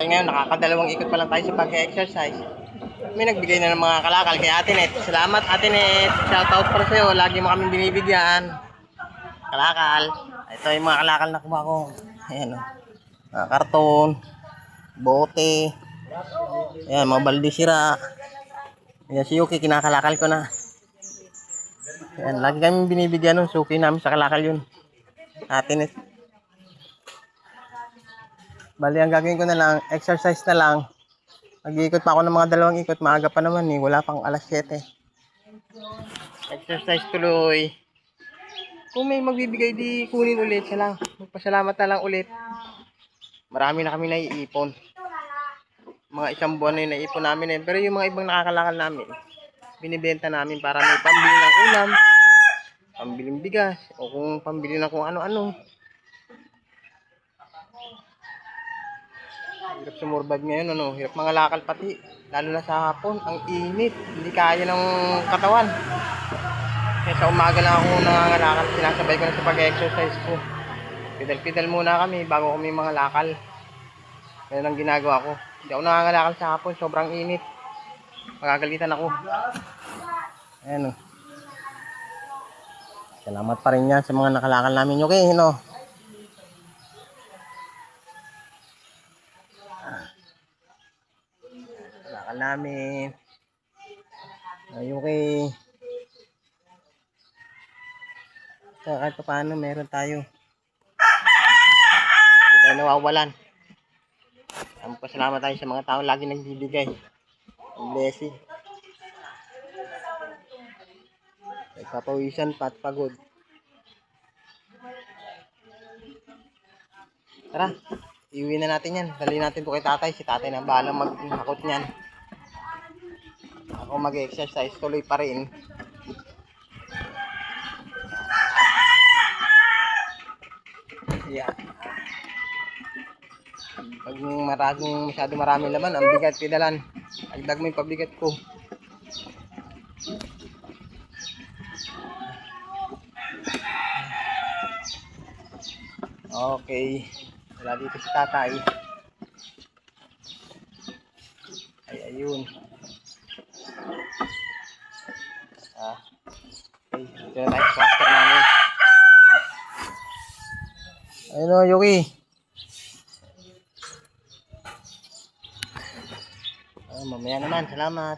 kalakal ngayon. Nakakadalawang ikot pa lang tayo sa pag-exercise. May nagbigay na ng mga kalakal kay Ate Net. Salamat Ate Net. Shoutout para sa'yo. Lagi mo kami binibigyan. Kalakal. Ito yung mga kalakal na kuha ko. Ayan o. Mga karton. Bote. Ayan, mga balde sira. Ayan, si Yuki, kinakalakal ko na. Ayan, lagi kami binibigyan nun. Suki namin sa kalakal yun. Ate Net. Bali, ang gagawin ko na lang, exercise na lang. Mag-iikot pa ako ng mga 2 ikot. Maaga pa naman eh. Wala pang alas 7. Exercise tuloy. Kung may magbibigay, di kunin ulit. Siya lang. Magpasalamat na lang ulit. Marami na kami naiipon. Mga 1 buwan na yung naiipon namin eh. Pero yung mga ibang nakakalakal namin, binibenta namin para may pambili ng ulam, pambiling bigas, o kung pambili ng kung ano-ano. Hirap sumurbad ngayon, ano? Hirap mga lakal pati. Lalo na sa hapon, ang init. Hindi kaya ng katawan. Kaya sa umaga lang ako nangangalakal. Sinasabay ko na sa pag-exercise ko. Pidal-pidal muna kami bago kami mga lakal. Kaya ang ginagawa ko. Hindi ako nangangalakal sa hapon. Sobrang init. Magagalitan ako. Ayan o. Salamat pa rin yan sa mga nakalakal namin. Okay, no? Kalakal namin. Okay. So, kahit pa paano meron tayo. Hindi tayo nawawalan. Pasalamat tayo sa mga tao lagi nagbibigay. Ang blessing. Nagpapawisan pa at pagod. Tara, iuwi na natin yan. Dali natin ito kay tatay. Si tatay na bahalang maghakot niyan. Ako mag-exercise tuloy pa rin. Yeah. Pag masyado marami laman, ang bigat pidalan. Agdag mo yung pabigat ko. Okay. Wala dito si tatay. Ay, ayun. Okay. Ito na tayo sa cluster namin. Ayun o, Yuki. Mamaya naman. Salamat.